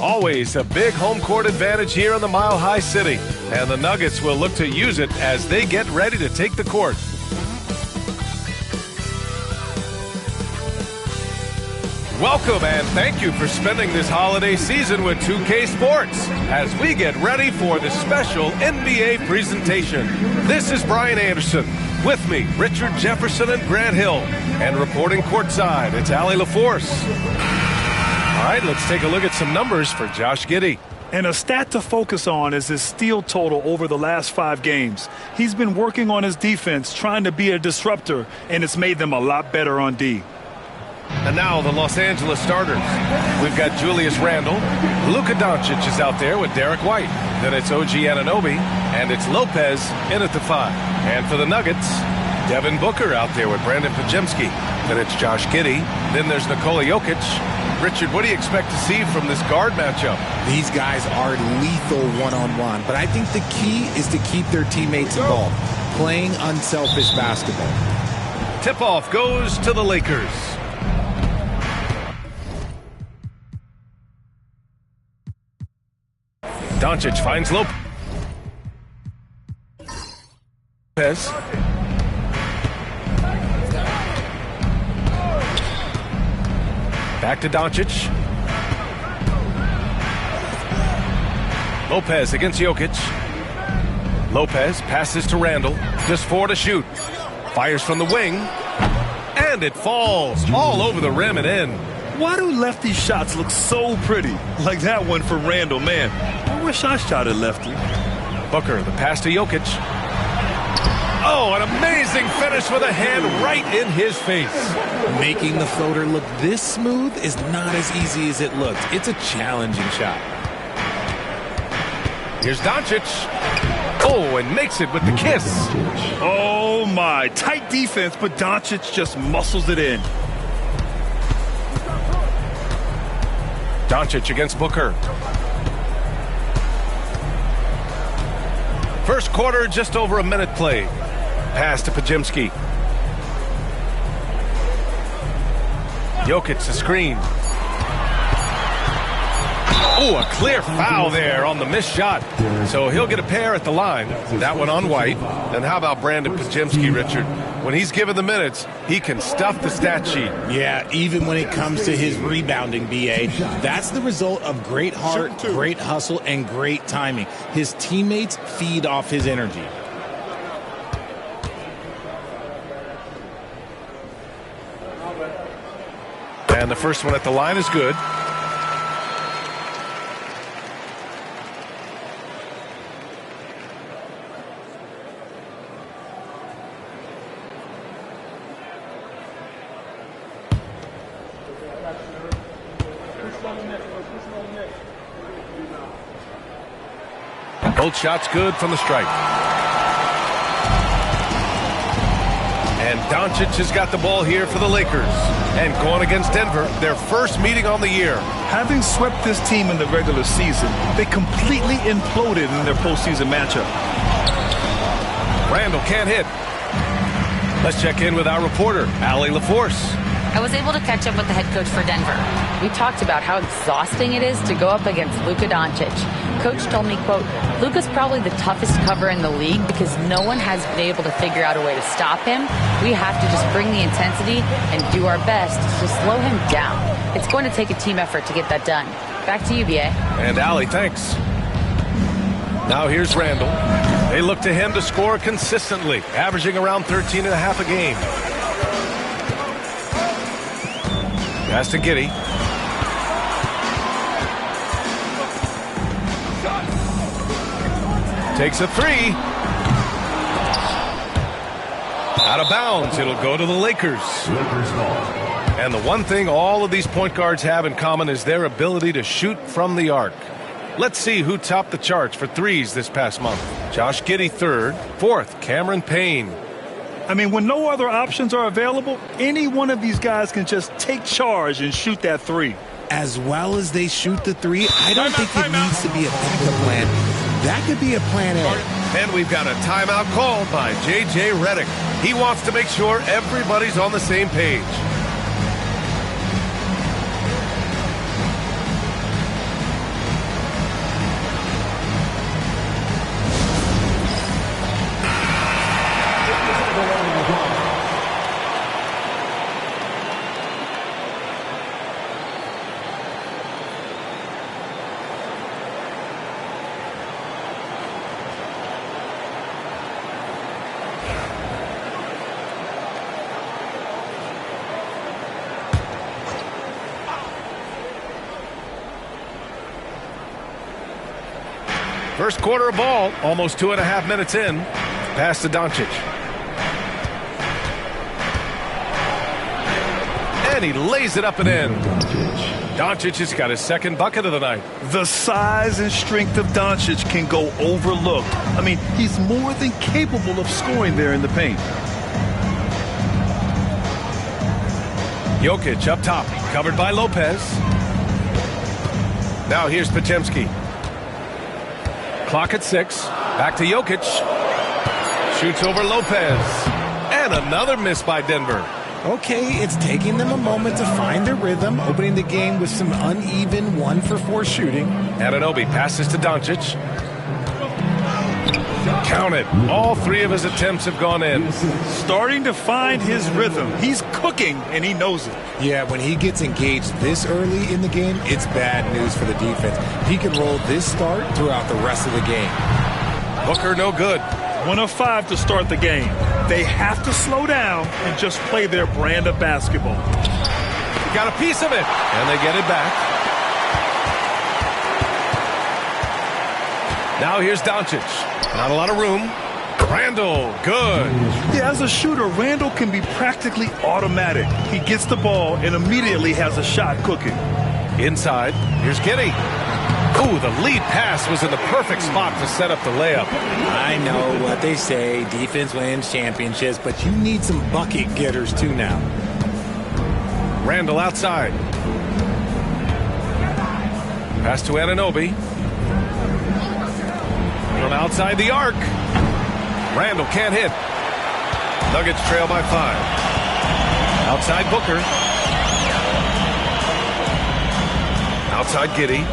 Always a big home court advantage here in the Mile High City, and the Nuggets will look to use it as they get ready to take the court. Welcome and thank you for spending this holiday season with 2K Sports as we get ready for the special NBA presentation. This is Brian Anderson. With me, Richard Jefferson and Grant Hill. And reporting courtside, it's Allie LaForce. All right, let's take a look at some numbers for Josh Giddey. And a stat to focus on is his steal total over the last 5 games. He's been working on his defense, trying to be a disruptor, and it's made them a lot better on D. And now the Los Angeles starters. We've got Julius Randle. Luka Doncic is out there with Derek White. Then it's OG Anunoby, and it's Lopez in at the 5. And for the Nuggets, Devin Booker out there with Brandon Pajemski. Then it's Josh Giddey. Then there's Nikola Jokic. Richard, what do you expect to see from this guard matchup? These guys are lethal one-on-one, but I think the key is to keep their teammates involved, playing unselfish basketball. Tip-off goes to the Lakers. Doncic finds Lopez. Back to Doncic. Lopez against Jokic. Lopez passes to Randle. Just 4 to shoot. Fires from the wing. And it falls all over the rim and in. Why do lefty shots look so pretty? Like that one for Randle, man. I wish I shot at lefty. Booker, the pass to Jokic. Oh, an amazing finish with a hand right in his face. Making the floater look this smooth is not as easy as it looks. It's a challenging shot. Here's Doncic. Oh, and makes it with the kiss. Oh, my. Tight defense, but Doncic just muscles it in. Doncic against Booker. First quarter, just over a minute played. Pass to Pajemski. Jokic, the screen. Oh, a clear foul there on the missed shot. So he'll get a pair at the line. That one on White. And how about Brandon Pajemski, Richard? When he's given the minutes, he can stuff the stat sheet. Yeah, even when it comes to his rebounding, B.A. That's the result of great heart, great hustle, and great timing. His teammates feed off his energy. And the first one at the line is good. Both shots good from the stripe. And Doncic has got the ball here for the Lakers. And going against Denver, their first meeting on the year. Having swept this team in the regular season, they completely imploded in their postseason matchup. Randle can't hit. Let's check in with our reporter, Allie LaForce. I was able to catch up with the head coach for Denver. We talked about how exhausting it is to go up against Luka Doncic. Coach told me, quote, Luka's probably the toughest cover in the league because no one has been able to figure out a way to stop him. We have to just bring the intensity and do our best to slow him down. It's going to take a team effort to get that done. Back to you, B.A. And Allie, thanks. Now here's Randle. They look to him to score consistently, averaging around 13 and a half a game. Pass to Giddey. Takes a 3. Out of bounds. It'll go to the Lakers. And the one thing all of these point guards have in common is their ability to shoot from the arc. Let's see who topped the charts for threes this past month. Josh Giddey 3rd. 4th, Cameron Payne. I mean, when no other options are available, any one of these guys can just take charge and shoot that 3. As well as they shoot the 3, I don't think it needs to be a backup plan. That could be a plan A. And we've got a timeout called by J.J. Redick. He wants to make sure everybody's on the same page. First quarter of ball, almost 2.5 minutes in. Pass to Doncic. And he lays it up and in. Doncic has got his second bucket of the night. The size and strength of Doncic can go overlooked. I mean, he's more than capable of scoring there in the paint. Jokic up top, covered by Lopez. Now here's Podziemski. Clock at 6. Back to Jokic. Shoots over Lopez. And another miss by Denver. Okay, it's taking them a moment to find their rhythm, opening the game with some uneven 1-for-4 shooting. Anunoby passes to Doncic. Count it. All 3 of his attempts have gone in. Starting to find his rhythm. He's cooking, and he knows it. Yeah, when he gets engaged this early in the game, it's bad news for the defense. He can roll this start throughout the rest of the game. Booker no good. 1 of 5 to start the game. They have to slow down and just play their brand of basketball. Got a piece of it, and they get it back. Now here's Doncic. Not a lot of room. Randall, good. Yeah, as a shooter, Randall can be practically automatic. He gets the ball and immediately has a shot cooking. Inside, here's Giddey. Ooh, the lead pass was in the perfect spot to set up the layup. I know what they say, defense wins championships, but you need some bucket getters too now. Randall outside. Pass to Anunoby. From outside the arc. Randall can't hit. Nuggets trail by 5. Outside Booker. Outside Giddey.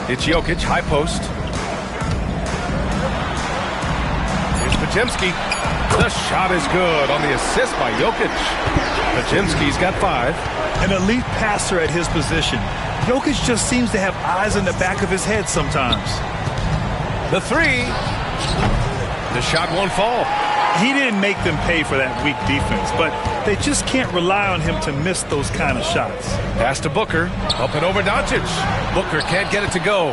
It's Jokic, high post. Here's Podziemski. The shot is good on the assist by Jokic. Podziemski's got 5. An elite passer at his position. Jokic just seems to have eyes in the back of his head sometimes. The 3. The shot won't fall. He didn't make them pay for that weak defense, but they just can't rely on him to miss those kind of shots. Pass to Booker. Up and over Doncic. Booker can't get it to go.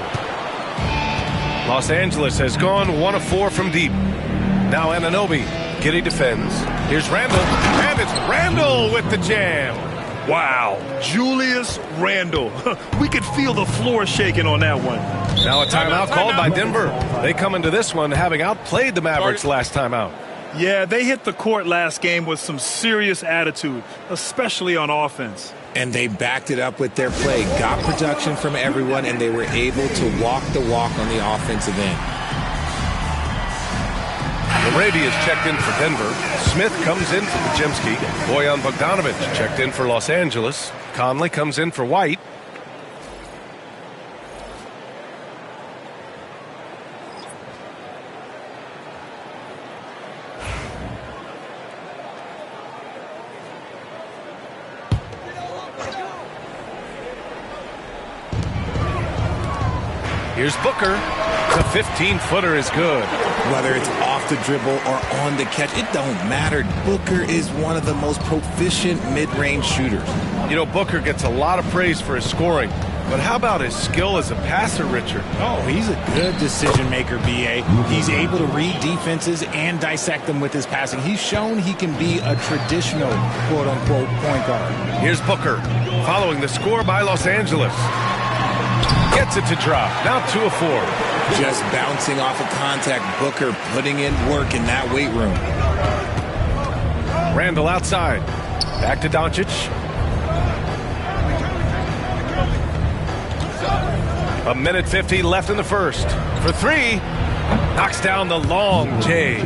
Los Angeles has gone 1 of 4 from deep. Now Anunoby. Giddey defends. Here's Randall. And it's Randall with the jam. Wow, Julius Randall. We could feel the floor shaking on that one. Now a timeout called by Denver. They come into this one having outplayed the Mavericks last time out. Yeah, they hit the court last game with some serious attitude, especially on offense. And they backed it up with their play, got production from everyone, and they were able to walk the walk on the offensive end. Larabi is checked in for Denver. Smith comes in for Podziemski. Bojan Bogdanovic checked in for Los Angeles. Conley comes in for White. Here's Booker. The 15-footer is good. Whether it's off the dribble or on the catch, it don't matter. Booker is one of the most proficient mid-range shooters. You know, Booker gets a lot of praise for his scoring, but how about his skill as a passer, Richard? Oh, he's a good decision-maker, B.A. He's able to read defenses and dissect them with his passing. He's shown he can be a traditional, quote-unquote, point guard. Here's Booker, following the score by Los Angeles. Gets it to drop. Now 2 of 4. Just bouncing off of contact. Booker putting in work in that weight room. Randall outside. Back to Doncic. A minute 50 left in the first. For 3. Knocks down the long J.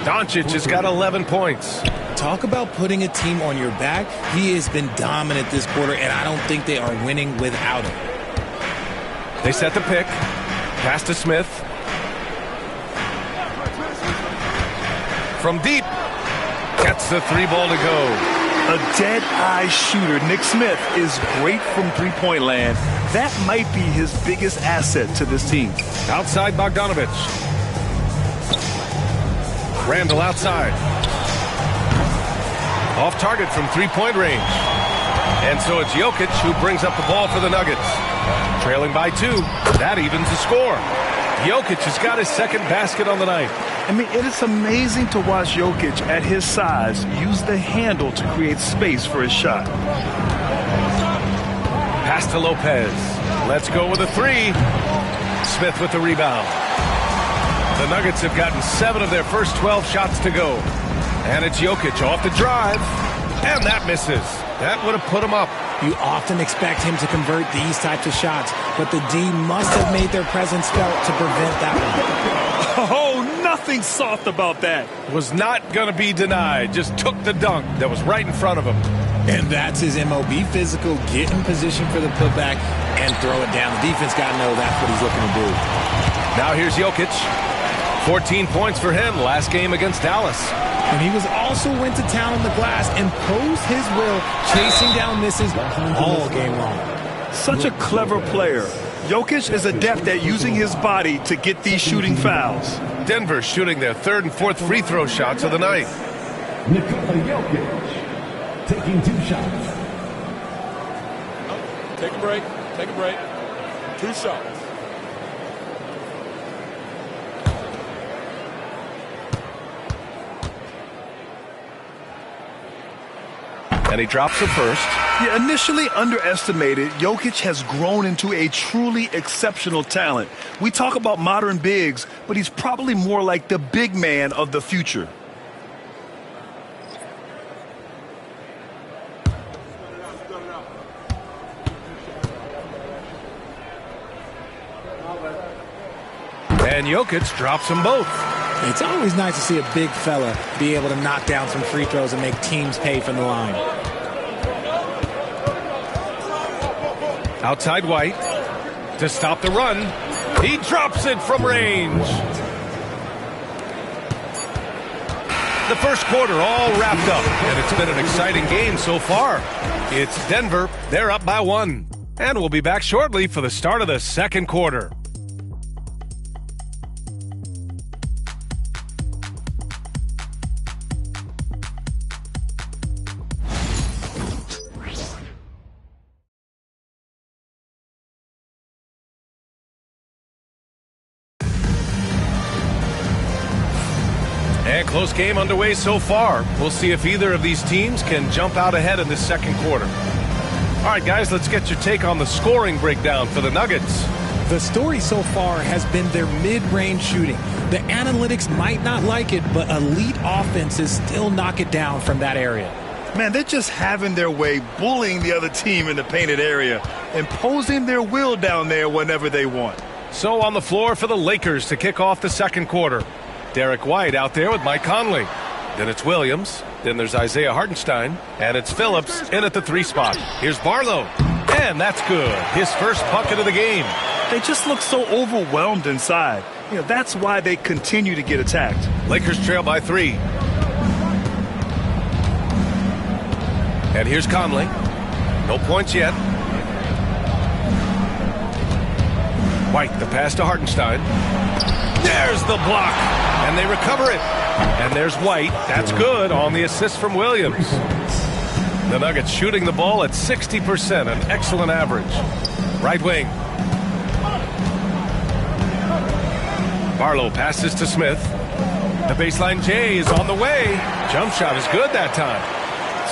Doncic has got 11 points. Talk about putting a team on your back. He has been dominant this quarter, and I don't think they are winning without him. They set the pick. Pass to Smith. From deep. Gets the 3 ball to go. A dead-eye shooter, Nick Smith, is great from three-point land. That might be his biggest asset to this team. Outside Bogdanovic. Randall outside. Off target from 3-point range. And so it's Jokic who brings up the ball for the Nuggets. Trailing by 2. That evens the score. Jokic has got his second basket on the night. I mean, it is amazing to watch Jokic at his size use the handle to create space for his shot. Pass to Lopez. Let's go with a 3. Smith with the rebound. The Nuggets have gotten 7 of their first 12 shots to go. And it's Jokic off the drive. And that misses. That would have put him up. You often expect him to convert these types of shots, but the D must have made their presence felt to prevent that one. Oh, nothing soft about that. Was not going to be denied. Just took the dunk that was right in front of him. And that's his MO. Be physical, get in position for the putback, and throw it down. The defense got to know that's what he's looking to do. Now here's Jokic. 14 points for him last game against Dallas. And he went to town on the glass, imposed his will, chasing down misses all game long. Such a clever player. Jokic is adept at using his body to get these shooting fouls. Denver shooting their 3rd and 4th free throw shots of the night. Nikola Jokic taking 2 shots. Take a break. Take a break. 2 shots. And he drops the first. Yeah, initially underestimated, Jokic has grown into a truly exceptional talent. We talk about modern bigs, but he's probably more like the big man of the future. And Jokic drops them both. It's always nice to see a big fella be able to knock down some free throws and make teams pay from the line. Outside White to stop the run. He drops it from range. The first quarter all wrapped up, and it's been an exciting game so far. It's Denver. They're up by 1. And we'll be back shortly for the start of the second quarter. And close game underway so far. We'll see if either of these teams can jump out ahead in this second quarter. All right, guys, let's get your take on the scoring breakdown for the Nuggets. The story so far has been their mid-range shooting. The analytics might not like it, but elite offenses still knock it down from that area. Man, they're just having their way, bullying the other team in the painted area, imposing their will down there whenever they want. So on the floor for the Lakers to kick off the second quarter. Derek White out there with Mike Conley. Then it's Williams. Then there's Isaiah Hartenstein. And it's Phillips in at the 3 spot. Here's Barlow. And that's good. His first bucket of the game. They just look so overwhelmed inside. You know, that's why they continue to get attacked. Lakers trail by 3. And here's Conley. No points yet. White, the pass to Hartenstein. There's the block. And they recover it. And there's White. That's good on the assist from Williams. The Nuggets shooting the ball at 60%, an excellent average. Right wing. Barlow passes to Smith. The baseline J is on the way. Jump shot is good that time.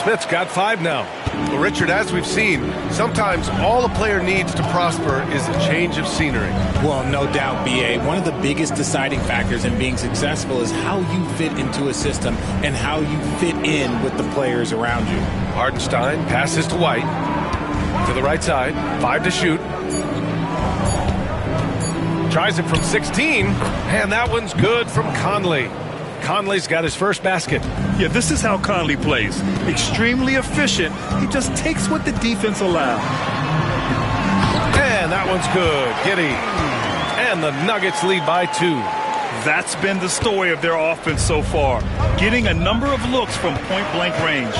Smith's got 5 now. Well, Richard, as we've seen, sometimes all a player needs to prosper is a change of scenery. Well, no doubt, B.A. One of the biggest deciding factors in being successful is how you fit into a system and how you fit in with the players around you. Hartenstein passes to White. To the right side. 5 to shoot. Tries it from 16. And that one's good from Conley. Conley's got his first basket. Yeah, this is how Conley plays. Extremely efficient. He just takes what the defense allows. And that one's good. Giddey. And the Nuggets lead by 2. That's been the story of their offense so far. Getting a number of looks from point-blank range.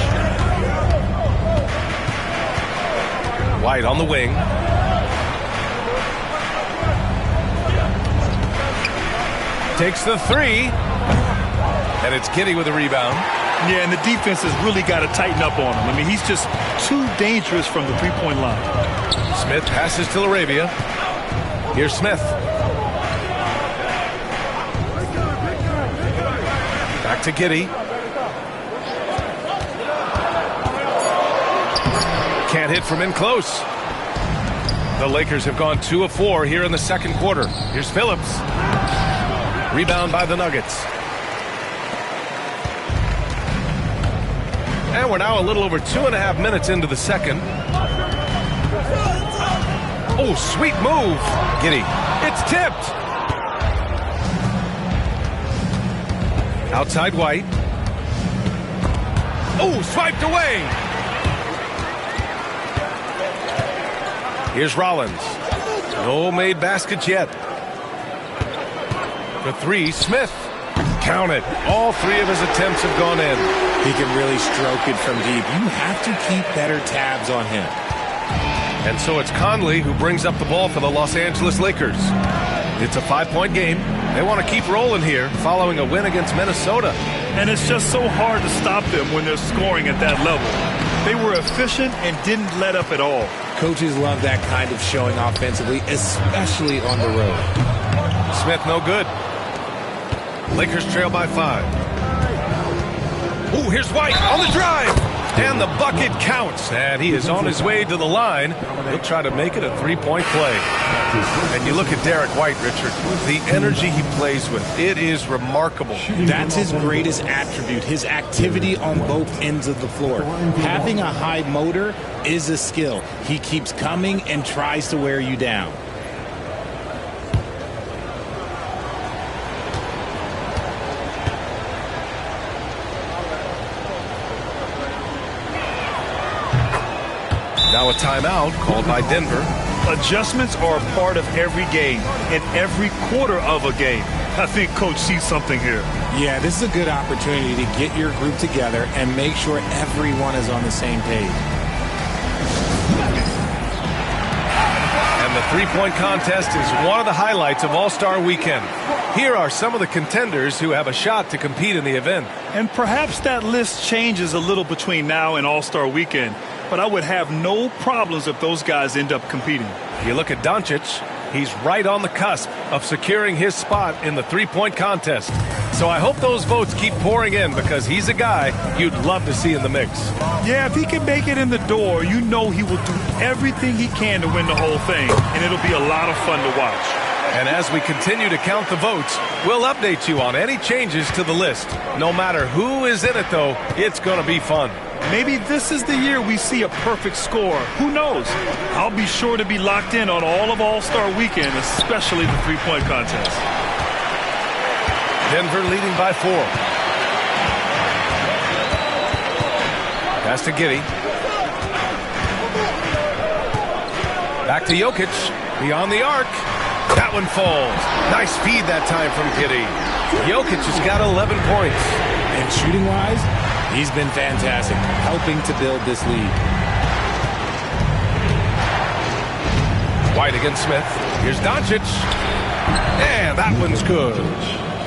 White on the wing. Takes the 3. And it's Giddey with a rebound. Yeah, and the defense has really got to tighten up on him. I mean, he's just too dangerous from the three-point line. Smith passes to Arabia. Here's Smith. Back to Giddey. Can't hit from in close. The Lakers have gone 2 of 4 here in the second quarter. Here's Phillips. Rebound by the Nuggets. And we're now a little over 2.5 minutes into the second. Oh, sweet move. Giddey. It's tipped. Outside White. Oh, swiped away. Here's Rollins. No made baskets yet. The three, Smith. Count it. All 3 of his attempts have gone in. He can really stroke it from deep. You have to keep better tabs on him. And so it's Conley who brings up the ball for the Los Angeles Lakers. It's a 5-point game. They want to keep rolling here following a win against Minnesota. And it's just so hard to stop them when they're scoring at that level. They were efficient and didn't let up at all. Coaches love that kind of showing offensively, especially on the road. Smith no good. Lakers trail by 5. Oh, here's White on the drive. And the bucket counts. And he is on his way to the line. He'll try to make it a 3-point play. And you look at Derek White, Richard, the energy he plays with, it is remarkable. That's his greatest attribute, his activity on both ends of the floor. Having a high motor is a skill. He keeps coming and tries to wear you down. Now a timeout called by Denver. Adjustments are a part of every game and every quarter of a game. I think Coach sees something here. Yeah, this is a good opportunity to get your group together and make sure everyone is on the same page. And the 3-point contest is one of the highlights of All-Star Weekend. Here are some of the contenders who have a shot to compete in the event. And perhaps that list changes a little between now and All-Star Weekend. But I would have no problems if those guys end up competing. You look at Doncic, he's right on the cusp of securing his spot in the 3-point contest. So I hope those votes keep pouring in because he's a guy you'd love to see in the mix. Yeah, if he can make it in the door, you know he will do everything he can to win the whole thing. And it'll be a lot of fun to watch. And as we continue to count the votes, we'll update you on any changes to the list. No matter who is in it, though, it's going to be fun. Maybe this is the year we see a perfect score. Who knows? I'll be sure to be locked in on all of All-Star Weekend, especially the 3-point contest. Denver leading by 4. Pass to Giddey. Back to Jokic. Beyond the arc. That one falls. Nice feed that time from Giddey. Jokic has got 11 points. And shooting-wise, he's been fantastic, helping to build this lead. White against Smith. Here's Doncic. And that one's good.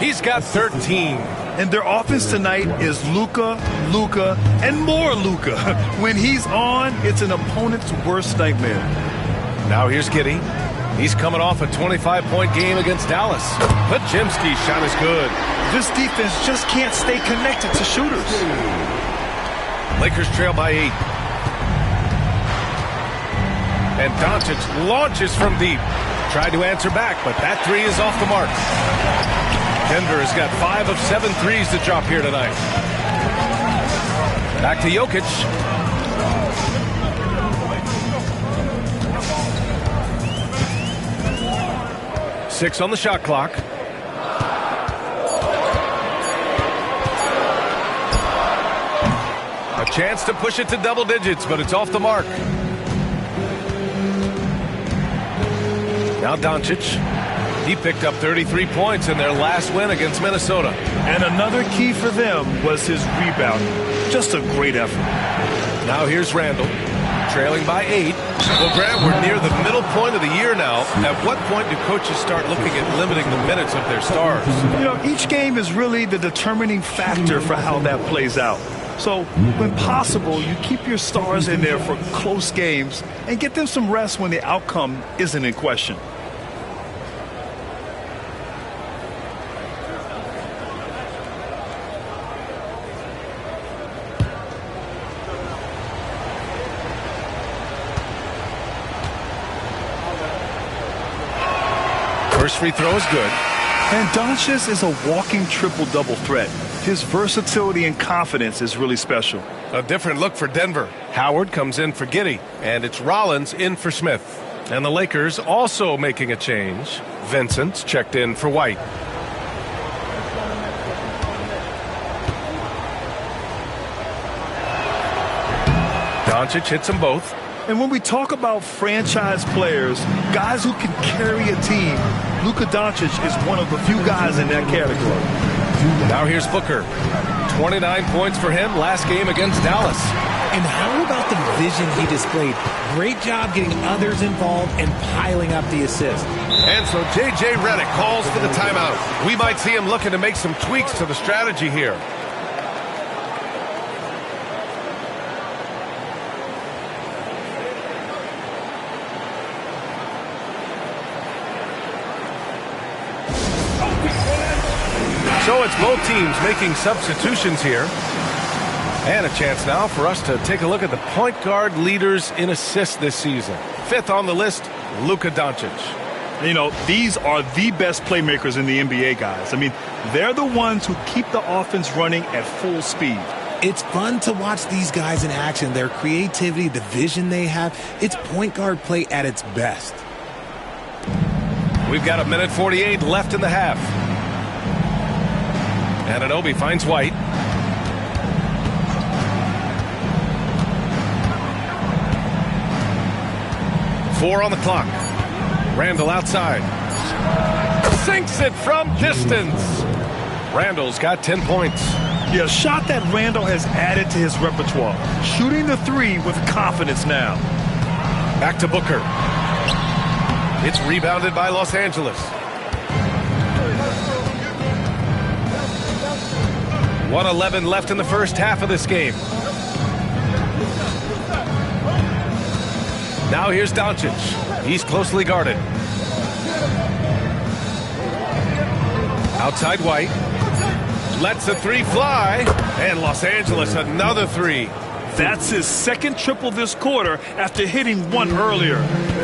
He's got 13. And their offense tonight is Luka, and more Luka. When he's on, it's an opponent's worst nightmare. Now here's Giddey. He's coming off a 25-point game against Dallas. Podziemski's shot is good. This defense just can't stay connected to shooters. Lakers trail by 8. And Doncic launches from deep. Tried to answer back, but that 3 is off the mark. Denver has got 5 of 7 threes to drop here tonight. Back to Jokic. Six on the shot clock. A chance to push it to double digits, but it's off the mark. Now Doncic. He picked up 33 points in their last win against Minnesota. And another key for them was his rebounding. Just a great effort. Now here's Randall. trailing by 8. Well, Grant, we're near the middle point of the year now. At what point do coaches start looking at limiting the minutes of their stars? You know, each game is really the determining factor for how that plays out. So, when possible, you keep your stars in there for close games and get them some rest when the outcome isn't in question. First free throw is good. And Doncic is a walking triple-double threat. His versatility and confidence is really special. A different look for Denver. Howard comes in for Giddey, and it's Rollins in for Smith. And the Lakers also making a change. Vincent's checked in for White. Doncic hits them both. And when we talk about franchise players, guys who can carry a team, Luka Doncic is one of the few guys in that category. Now here's Booker. 29 points for him last game against Dallas. And how about the vision he displayed? Great job getting others involved and piling up the assists. And so J.J. Redick calls for the timeout. We might see him looking to make some tweaks to the strategy here. So it's both teams making substitutions here. And a chance now for us to take a look at the point guard leaders in assists this season. 5th on the list, Luka Doncic. You know, these are the best playmakers in the NBA, guys. I mean, they're the ones who keep the offense running at full speed. It's fun to watch these guys in action. Their creativity, the vision they have, it's point guard play at its best. We've got 1:48 left in the half. Anunoby finds White. Four on the clock. Randall outside. Sinks it from distance. Randall's got 10 points. Yeah, a shot that Randall has added to his repertoire. Shooting the three with confidence now. Back to Booker. It's rebounded by Los Angeles. 1:11 left in the first half of this game. Now here's Doncic. He's closely guarded. Outside White. Lets a three fly. And Los Angeles another three. That's his second triple this quarter after hitting one earlier.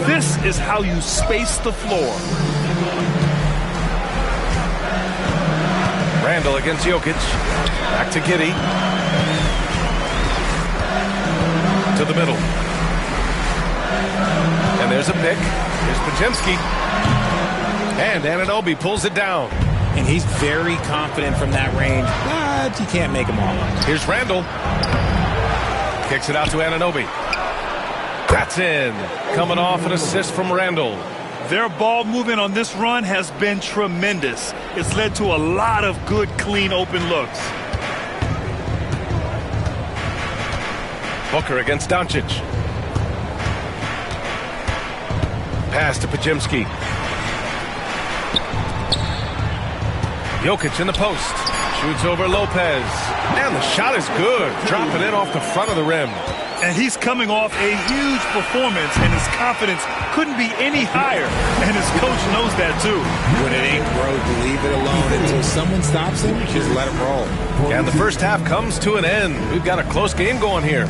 This is how you space the floor. Randall against Jokic. Back to Giddey. To the middle. And there's a pick. Here's Podziemski. And Anunoby pulls it down. And he's very confident from that range, but you can't make him all. Here's Randall. Kicks it out to Anunoby. That's in. Coming off an assist from Randall. Their ball movement on this run has been tremendous. It's led to a lot of good, clean, open looks. Booker against Doncic. Pass to Podziemski. Jokic in the post. Shoots over Lopez. And the shot is good. Dropping it off the front of the rim. And he's coming off a huge performance, and his confidence couldn't be any higher. And his coach knows that, too. When it ain't broke, leave it alone. Until someone stops him, just let it roll. And the first half comes to an end. We've got a close game going here.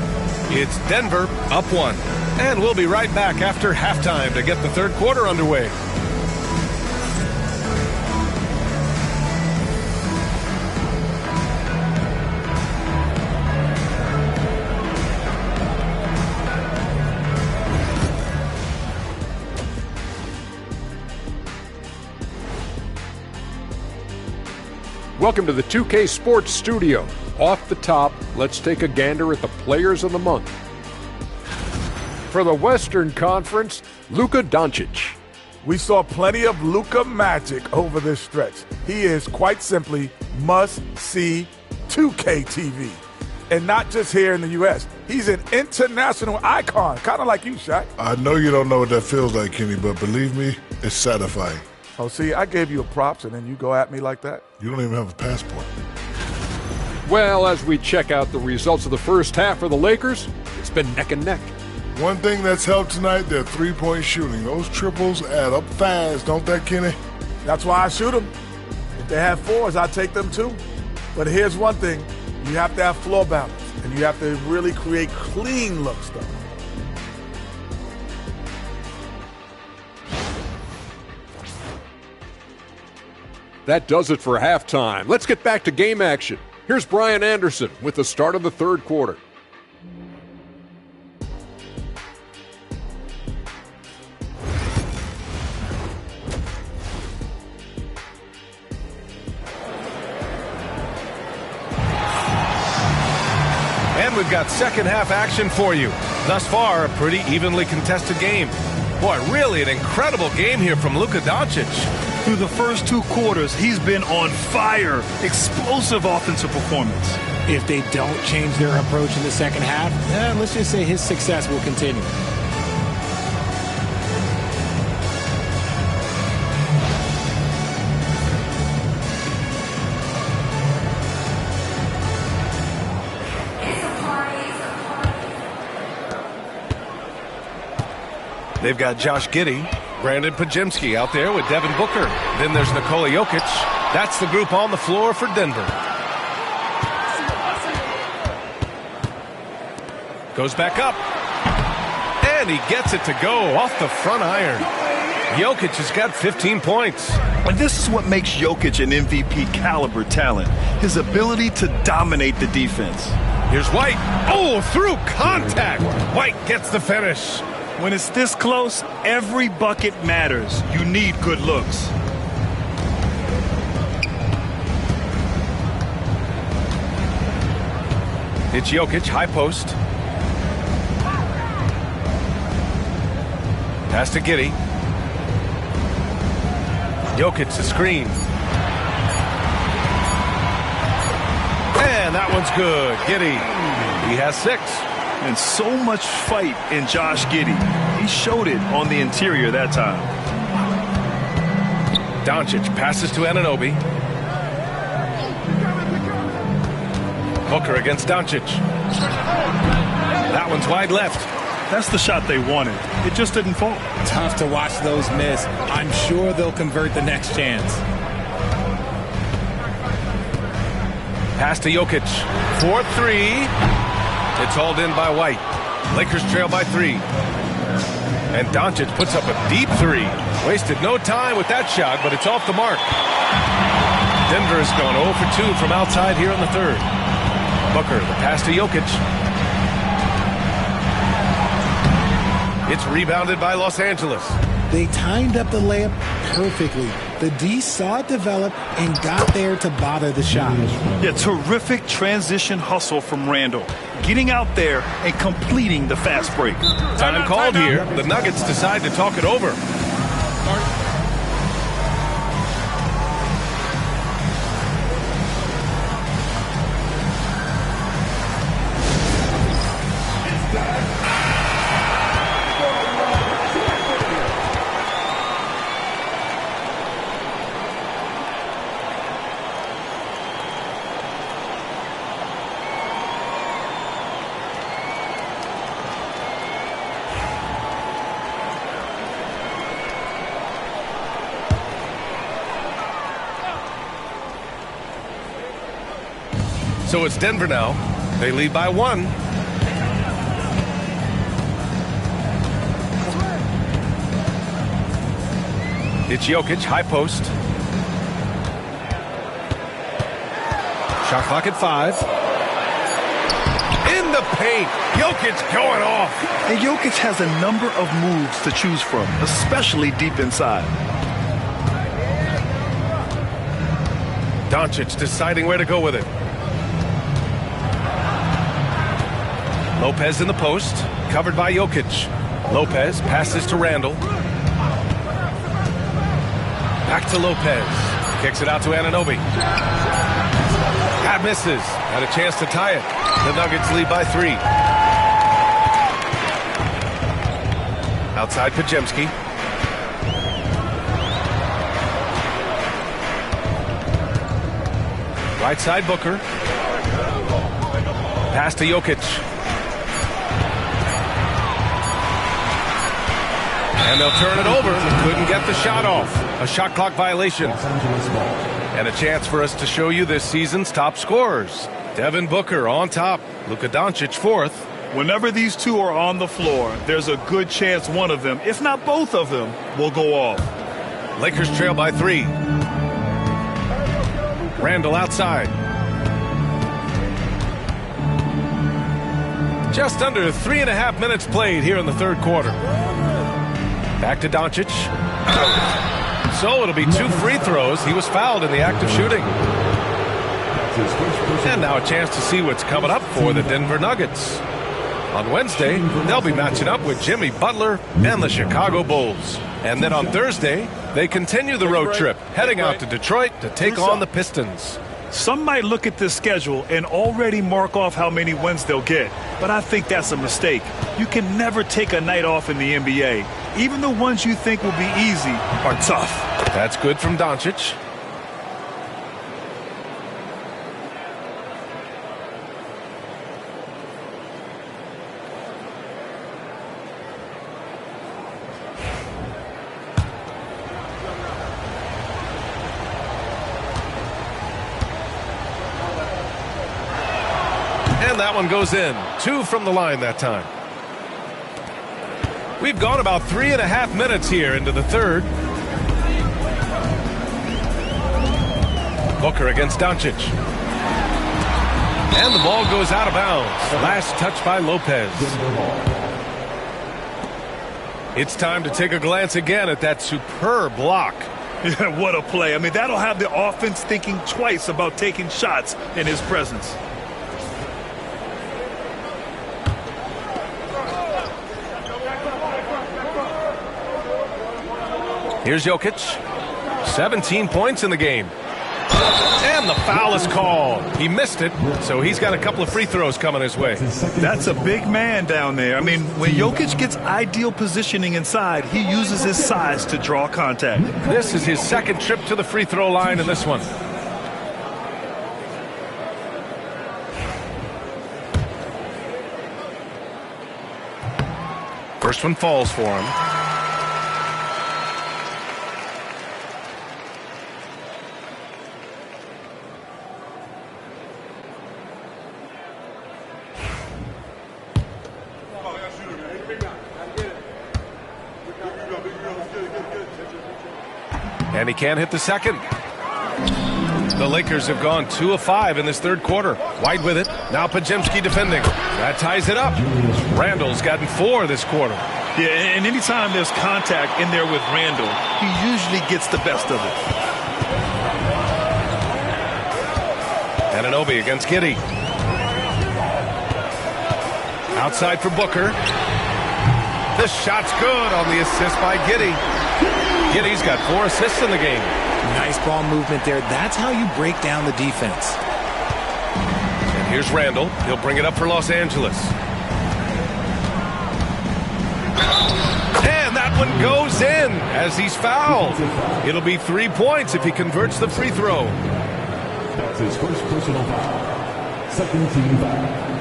It's Denver up 1. And we'll be right back after halftime to get the third quarter underway. Welcome to the 2K Sports Studio. Off the top, let's take a gander at the Players of the Month. For the Western Conference, Luka Doncic. We saw plenty of Luka magic over this stretch. He is quite simply must-see 2K TV. And not just here in the U.S. He's an international icon, kind of like you, Shaq. I know you don't know what that feels like, Kenny, but believe me, it's satisfying. Oh, see, I gave you a props, and then you go at me like that? You don't even have a passport. Well, as we check out the results of the first half for the Lakers, it's been neck and neck. One thing that's helped tonight, their three-point shooting. Those triples add up fast, don't that, Kenny? That's why I shoot them. If they have fours, I take them too. But here's one thing. You have to have floor balance, and you have to really create clean looks, though. That does it for halftime. Let's get back to game action. Here's Brian Anderson with the start of the third quarter. And we've got second half action for you. Thus far, a pretty evenly contested game. Boy, really an incredible game here from Luka Doncic. Through the first 2 quarters, he's been on fire. Explosive offensive performance. If they don't change their approach in the second half, let's just say his success will continue. They've got Josh Giddey, Brandon Pajemski out there with Devin Booker. Then there's Nikola Jokic. That's the group on the floor for Denver. Goes back up. And he gets it to go off the front iron. Jokic has got 15 points. And this is what makes Jokic an MVP caliber talent. His ability to dominate the defense. Here's White. Oh, through contact. White gets the finish. When it's this close, every bucket matters. You need good looks. It's Jokic, high post. Pass to Giddey. Jokic, the screen. And that one's good. Giddey, he has 6. And so much fight in Josh Giddey. He showed it on the interior that time. Doncic passes to Anunoby. Booker against Doncic. That one's wide left. That's the shot they wanted. It just didn't fall. Tough to watch those miss. I'm sure they'll convert the next chance. Pass to Jokic. 4-3. It's hauled in by White. Lakers trail by 3. And Doncic puts up a deep 3. Wasted no time with that shot, but it's off the mark. Denver has gone 0 for 2 from outside here in the third. Booker, the pass to Jokic. It's rebounded by Los Angeles. They timed up the layup perfectly. The D saw it develop and got there to bother the shot. Yeah, terrific transition hustle from Randall. Getting out there and completing the fast break. Time called here. The Nuggets decide to talk it over. So it's Denver now. They lead by 1. It's Jokic, high post. Shot clock at 5. In the paint. Jokic going off. And Jokic has a number of moves to choose from, especially deep inside. Doncic deciding where to go with it. Lopez in the post, covered by Jokic. Lopez passes to Randall. Back to Lopez. Kicks it out to Anunoby. That misses. Had a chance to tie it. The Nuggets lead by 3. Outside Pajemski. Right side Booker. Pass to Jokic. And they'll turn it over. Couldn't get the shot off. A shot clock violation. And a chance for us to show you this season's top scorers. Devin Booker on top. Luka Doncic fourth. Whenever these two are on the floor, there's a good chance one of them, if not both of them, will go off. Lakers trail by 3. Randall outside. Just under 3.5 minutes played here in the third quarter. Back to Doncic. So it'll be 2 free throws. He was fouled in the act of shooting. And now a chance to see what's coming up for the Denver Nuggets. On Wednesday, they'll be matching up with Jimmy Butler and the Chicago Bulls. And then on Thursday, they continue the road trip, heading out to Detroit to take on the Pistons. Some might look at this schedule and already mark off how many wins they'll get, but I think that's a mistake. You can never take a night off in the NBA. Even the ones you think will be easy are tough. That's good from Doncic. And that one goes in. 2 from the line that time. We've gone about 3.5 minutes here into the third. Booker against Doncic. And the ball goes out of bounds. Last touch by Lopez. It's time to take a glance again at that superb block. Yeah, what a play. I mean, that'll have the offense thinking twice about taking shots in his presence. Here's Jokic. 17 points in the game. And the foul is called. He missed it, so he's got a couple of free throws coming his way. That's a big man down there. I mean, when Jokic gets ideal positioning inside, he uses his size to draw contact. This is his second trip to the free throw line in this one. First one falls for him. And he can't hit the second. The Lakers have gone 2 of 5 in this third quarter. White with it. Now Pajemski defending. That ties it up. Randall's gotten 4 this quarter. Yeah, and anytime there's contact in there with Randall, he usually gets the best of it. Anunoby against Giddey. Outside for Booker. The shot's good on the assist by Giddey. Giddey's got 4 assists in the game. Nice ball movement there. That's how you break down the defense. And here's Randall. He'll bring it up for Los Angeles. And that one goes in as he's fouled. It'll be 3 points if he converts the free throw. That's his first personal foul. Second team foul.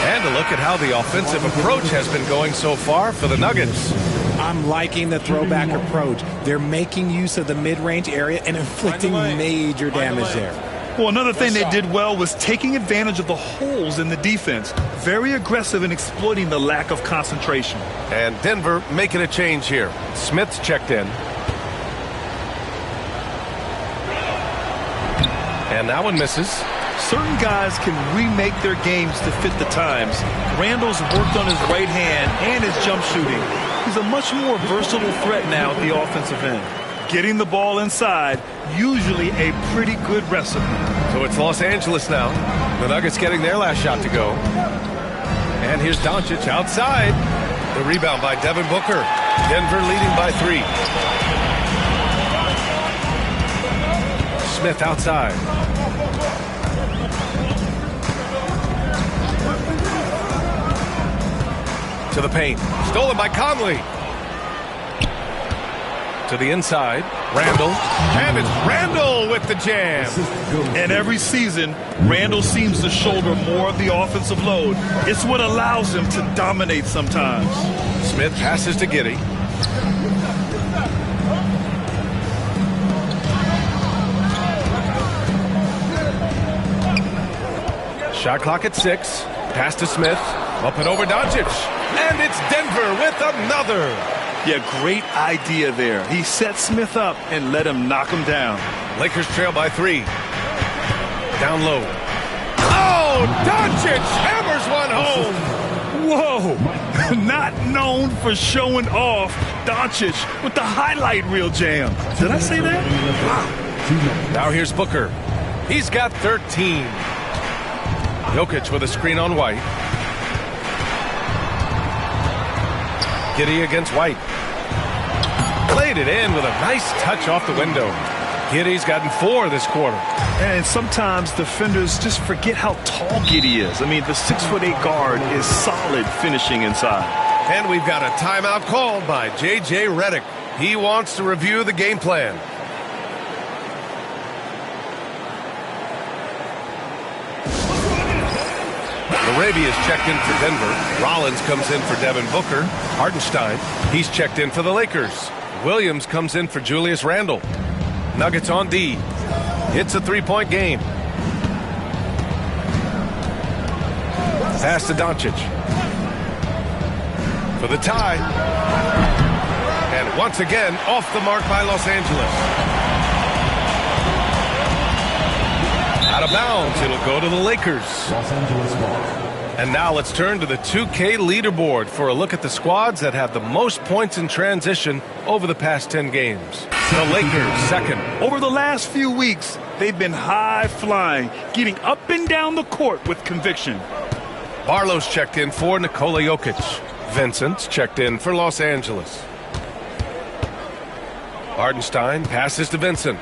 And a look at how the offensive approach has been going so far for the Nuggets. I'm liking the throwback approach. They're making use of the mid-range area and inflicting major damage there. Well, another thing they did well was taking advantage of the holes in the defense. Very aggressive in exploiting the lack of concentration. And Denver making a change here. Smith's checked in. And that one misses. Certain guys can remake their games to fit the times. Randall's worked on his right hand and his jump shooting. He's a much more versatile threat now at the offensive end. Getting the ball inside, usually a pretty good recipe. So it's Los Angeles now. The Nuggets getting their last shot to go. And here's Doncic outside. The rebound by Devin Booker. Denver leading by 3. Smith outside. To the paint. Stolen by Conley. To the inside, Randall. And it's Randall with the jam. And every season, Randall seems to shoulder more of the offensive load. It's what allows him to dominate sometimes. Smith passes to Giddey. Shot clock at 6. Pass to Smith. Up and over Doncic. And it's Denver with another. Yeah, great idea there. He set Smith up and let him knock him down. Lakers trail by 3. Down low. Oh, Doncic hammers one home. Whoa. Not known for showing off, Doncic with the highlight reel jam. Did I say that? Wow. Now here's Booker. He's got 13. Jokic with a screen on White. Giddey against White. Played it in with a nice touch off the window. Giddey's gotten 4 this quarter. And sometimes defenders just forget how tall Giddey is. I mean, the 6'8" guard is solid finishing inside. And we've got a timeout called by J.J. Redick. He wants to review the game plan. Arabia's checked in for Denver. Rollins comes in for Devin Booker. Hartenstein, he's checked in for the Lakers. Williams comes in for Julius Randle. Nuggets on D. It's a 3-point game. Pass to Doncic. For the tie. And once again, off the mark by Los Angeles. Out of bounds, it'll go to the Lakers. Los Angeles ball. And now let's turn to the 2K leaderboard for a look at the squads that have the most points in transition over the past 10 games. The Lakers, second. Over the last few weeks, they've been high-flying, getting up and down the court with conviction. Barlow's checked in for Nikola Jokic. Vincent's checked in for Los Angeles. Hartenstein passes to Vincent.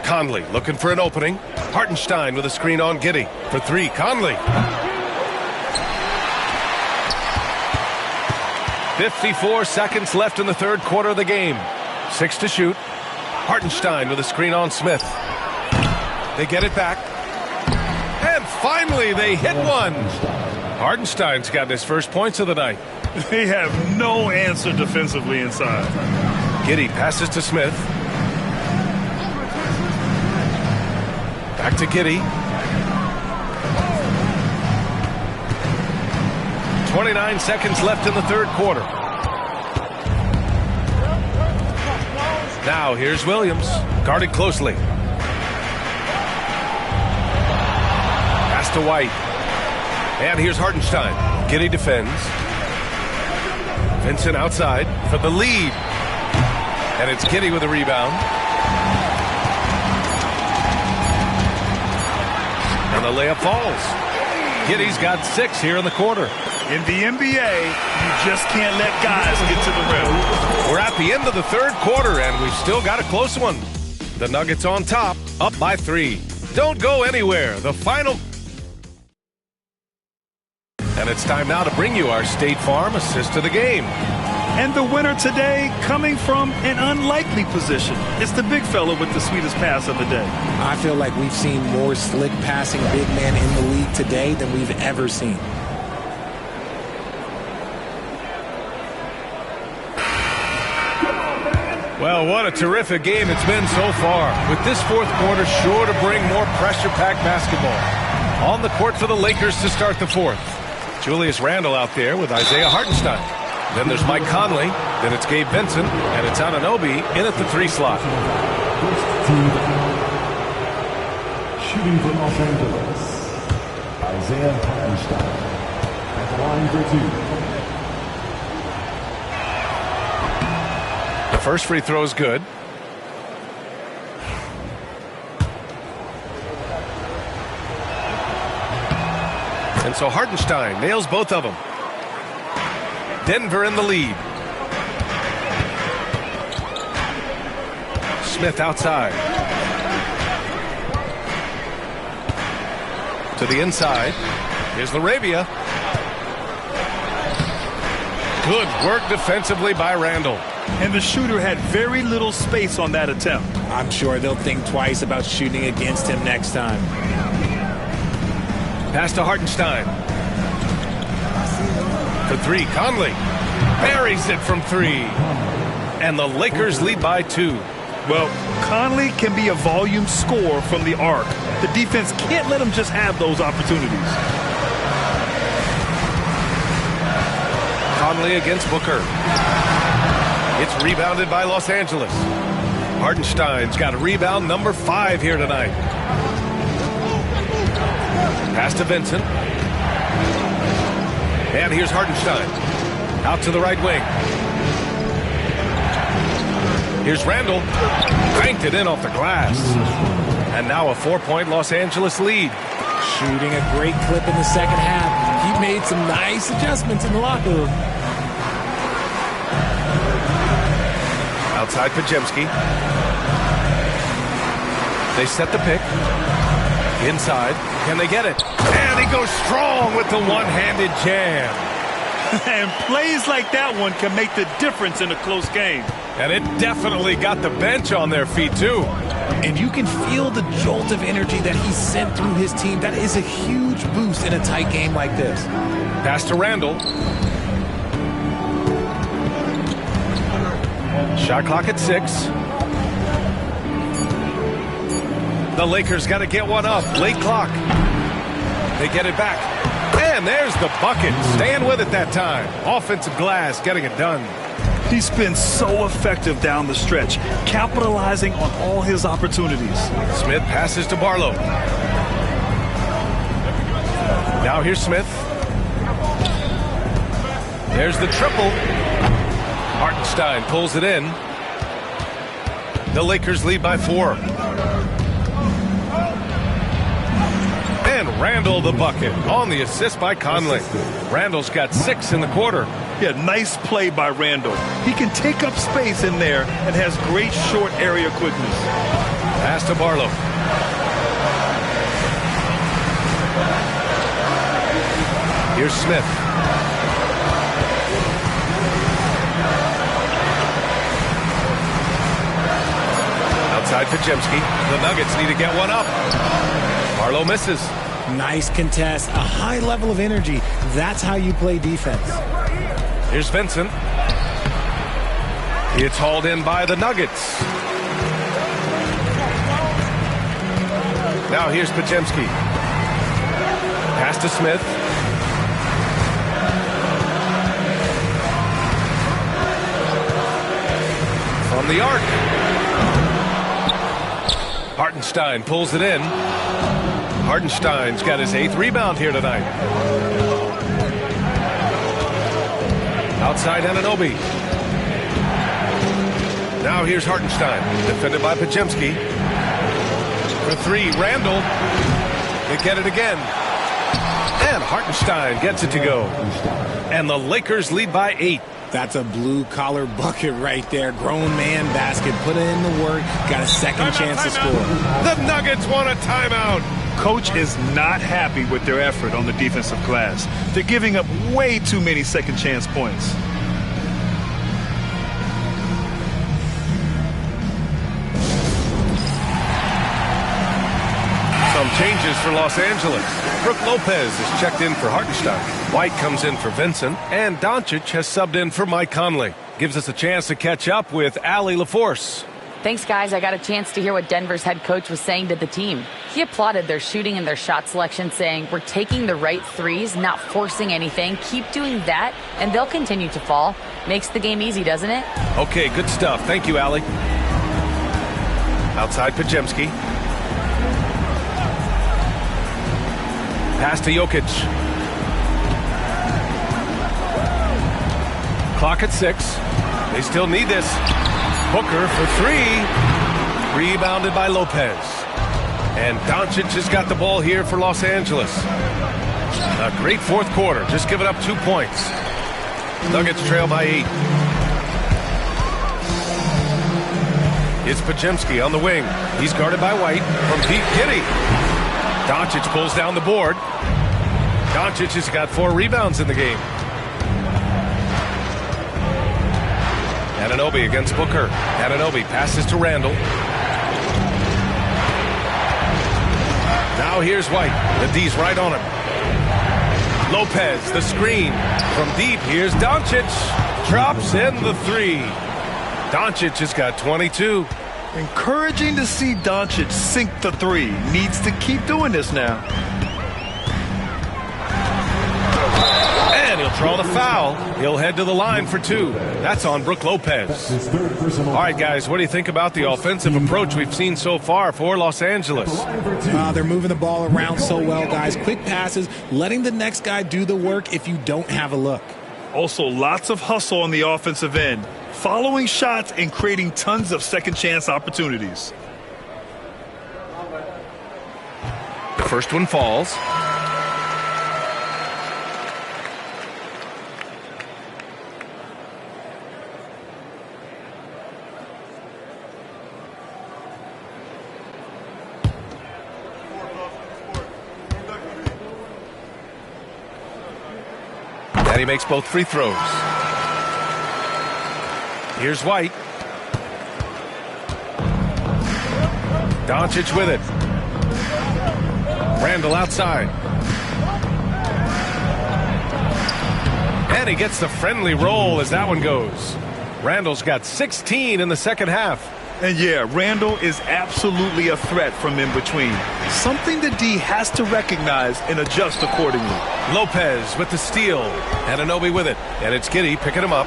Conley looking for an opening. Hartenstein with a screen on Giddey. For 3, Conley. 54 seconds left in the third quarter of the game. 6 to shoot. Hartenstein with a screen on Smith. They get it back. And finally they hit one. Hartenstein's gotten his first points of the night. They have no answer defensively inside. Giddey passes to Smith. Back to Giddey. 29 seconds left in the third quarter. Now here's Williams, guarded closely. Pass to White. And here's Hartenstein. Giddey defends. Vincent outside for the lead. And it's Giddey with a rebound. And the layup falls. Giddey's got 6 here in the quarter. In the NBA, you just can't let guys get to the rim. We're at the end of the third quarter, and we've still got a close one. The Nuggets on top, up by 3. Don't go anywhere. The final. And it's time now to bring you our State Farm assist of the game. And the winner today coming from an unlikely position. It's the big fella with the sweetest pass of the day. I feel like we've seen more slick passing big men in the league today than we've ever seen. Well, what a terrific game it's been so far. With this fourth quarter sure to bring more pressure-packed basketball. On the court for the Lakers to start the fourth. Julius Randle out there with Isaiah Hartenstein. Then there's Mike Conley. Then it's Gabe Vincent. And it's Anunoby in at the 3 slot. First team. Shooting for Los Angeles. Isaiah Hartenstein. At the line for 2. The first free throw is good. And so Hartenstein nails both of them. Denver in the lead. Smith outside. To the inside. Here's LaRavia. Good work defensively by Randall. And the shooter had very little space on that attempt. I'm sure they'll think twice about shooting against him next time. Pass to Hartenstein. For three, Conley. Buries it from three. And the Lakers lead by 2. Well, Conley can be a volume scorer from the arc. The defense can't let him just have those opportunities. Conley against Booker. It's rebounded by Los Angeles. Hartenstein's got a rebound number 5 here tonight. Pass to Vincent. And here's Hartenstein. Out to the right wing. Here's Randall. Banked it in off the glass. And now a 4-point Los Angeles lead. Shooting a great clip in the second half. He made some nice adjustments in the locker room. Outside Pajemski. They set the pick. Inside. Can they get it? And he goes strong with the one-handed jam. And plays like that one can make the difference in a close game. And it definitely got the bench on their feet, too. And you can feel the jolt of energy that he sent through his team. That is a huge boost in a tight game like this. Pass to Randall. Shot clock at 6. The Lakers got to get one up. Late clock. They get it back. And there's the bucket. Staying with it that time. Offensive glass getting it done. He's been so effective down the stretch, capitalizing on all his opportunities. Smith passes to Barlow. Now here's Smith. There's the triple. Hartenstein pulls it in. The Lakers lead by 4. And Randall the bucket on the assist by Conley. Randall's got 6 in the quarter. Yeah, nice play by Randall. He can take up space in there and has great short area quickness. Pass to Barlow. Here's Smith. Outside Pajemski. The Nuggets need to get one up. Barlow misses. Nice contest, a high level of energy. That's how you play defense. Here's Vincent. It's hauled in by the Nuggets. Now here's Pajemski. Pass to Smith. From the arc. Hartenstein pulls it in. Hartenstein's got his 8th rebound here tonight. Outside Anunoby. Now here's Hartenstein, defended by Pajemski. For 3, Randall. They get it again. And Hartenstein gets it to go. And the Lakers lead by 8. That's a blue-collar bucket right there. Grown man basket. Put in the work. Got a second chance to score. The Nuggets want a timeout. Coach is not happy with their effort on the defensive glass. They're giving up way too many second chance points. Some changes for Los Angeles. Brook Lopez is checked in for Hartenstein. White comes in for Vincent. And Doncic has subbed in for Mike Conley. Gives us a chance to catch up with Allie LaForce. Thanks, guys. I got a chance to hear what Denver's head coach was saying to the team. He applauded their shooting and their shot selection, saying, "We're taking the right threes, not forcing anything. Keep doing that, and they'll continue to fall." Makes the game easy, doesn't it? Okay, good stuff. Thank you, Allie. Outside Pajemski. Pass to Jokic. Clock at 6. They still need this. Booker for 3. Rebounded by Lopez. And Doncic has got the ball here for Los Angeles. A great 4th quarter. Just giving up 2 points. Nuggets trail by 8. It's Pajemski on the wing. He's guarded by White from Pete Kitty. Doncic pulls down the board. Doncic has got 4 rebounds in the game. Anunoby against Booker. Anunoby passes to Randall. Now here's White. The D's right on him. Lopez, the screen. From deep, here's Doncic. Drops in the three. Doncic has got 22. Encouraging to see Doncic sink the three. Needs to keep doing this now. And he'll draw the foul. He'll head to the line for two. That's on Brook Lopez. All right, guys, what do you think about the offensive approach we've seen so far for Los Angeles? They're moving the ball around so well, guys. Quick passes, letting the next guy do the work if you don't have a look. Also, lots of hustle on the offensive end. Following shots and creating tons of second chance opportunities. The first one falls. And he makes both free throws. Here's White. Doncic with it. Randall outside. And he gets the friendly roll as that one goes. Randall's got 16 in the second half. And yeah, Randall is absolutely a threat from in between. Something the D has to recognize and adjust accordingly. Lopez with the steal. Anunoby with it. And it's Giddey picking him up.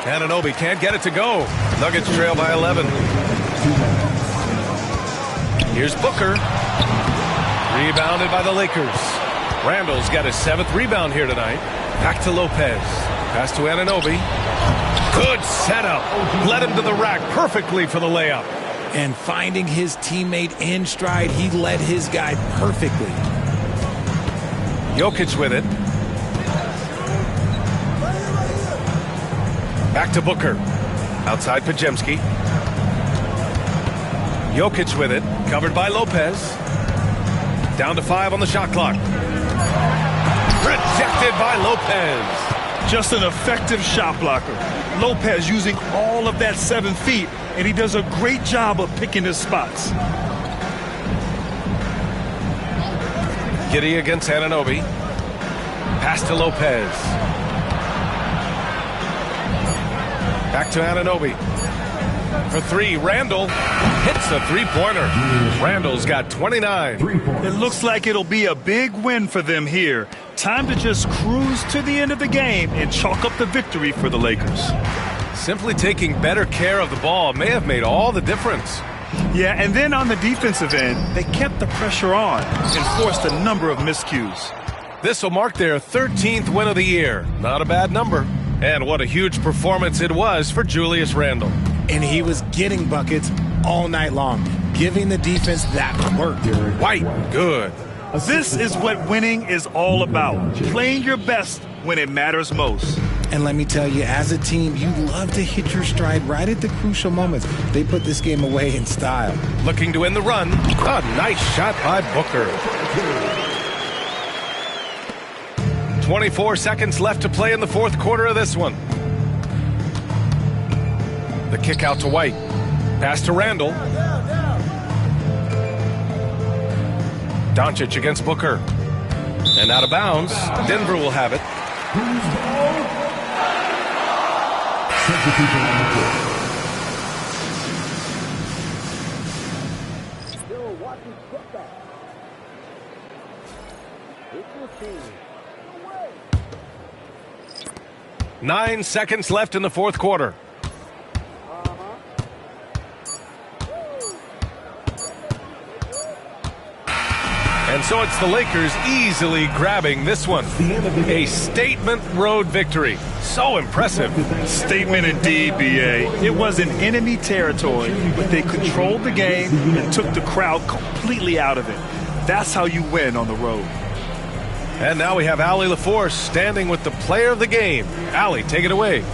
Anunoby can't get it to go. Nuggets trail by 11. Here's Booker. Rebounded by the Lakers. Randall's got his 7th rebound here tonight. Back to Lopez. Pass to Anunoby. Good setup. Led him to the rack perfectly for the layup. And finding his teammate in stride, he led his guy perfectly. Jokic with it. Back to Booker. Outside Pajemski. Jokic with it. Covered by Lopez. Down to 5 on the shot clock. Rejected by Lopez. Just an effective shot blocker. Lopez using all of that 7 feet, and he does a great job of picking his spots. Giddey against Anunoby. Pass to Lopez. Back to Anunoby. For 3, Randall hits the three-pointer. Randall's got 29. It looks like it'll be a big win for them here. Time to just cruise to the end of the game and chalk up the victory for the Lakers. Simply taking better care of the ball may have made all the difference. Yeah, and then on the defensive end, they kept the pressure on and forced a number of miscues. This will mark their 13th win of the year. Not a bad number. And what a huge performance it was for Julius Randle. And he was getting buckets all night long, giving the defense that work. White, good. This is what winning is all about. Playing your best when it matters most. And let me tell you, as a team, you love to hit your stride right at the crucial moments. They put this game away in style. Looking to end the run. A nice shot by Booker. 24 seconds left to play in the fourth quarter of this one. The kick out to White. Pass to Randall. Doncic against Booker. And out of bounds. Denver will have it. Still watching football. 9 seconds left in the fourth quarter. And so it's the Lakers easily grabbing this one. A statement road victory. So impressive. Statement indeed, B.A. It was in enemy territory, but they controlled the game and took the crowd completely out of it. That's how you win on the road. And now we have Allie LaForce standing with the player of the game. Allie, take it away.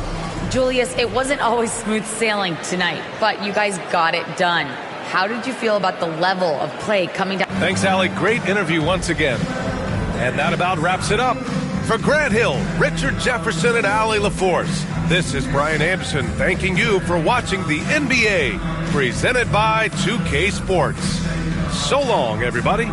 Julius, it wasn't always smooth sailing tonight, but you guys got it done. How did you feel about the level of play coming down? Thanks, Allie. Great interview once again. And that about wraps it up. For Grant Hill, Richard Jefferson, and Allie LaForce, this is Brian Anderson thanking you for watching the NBA, presented by 2K Sports. So long, everybody.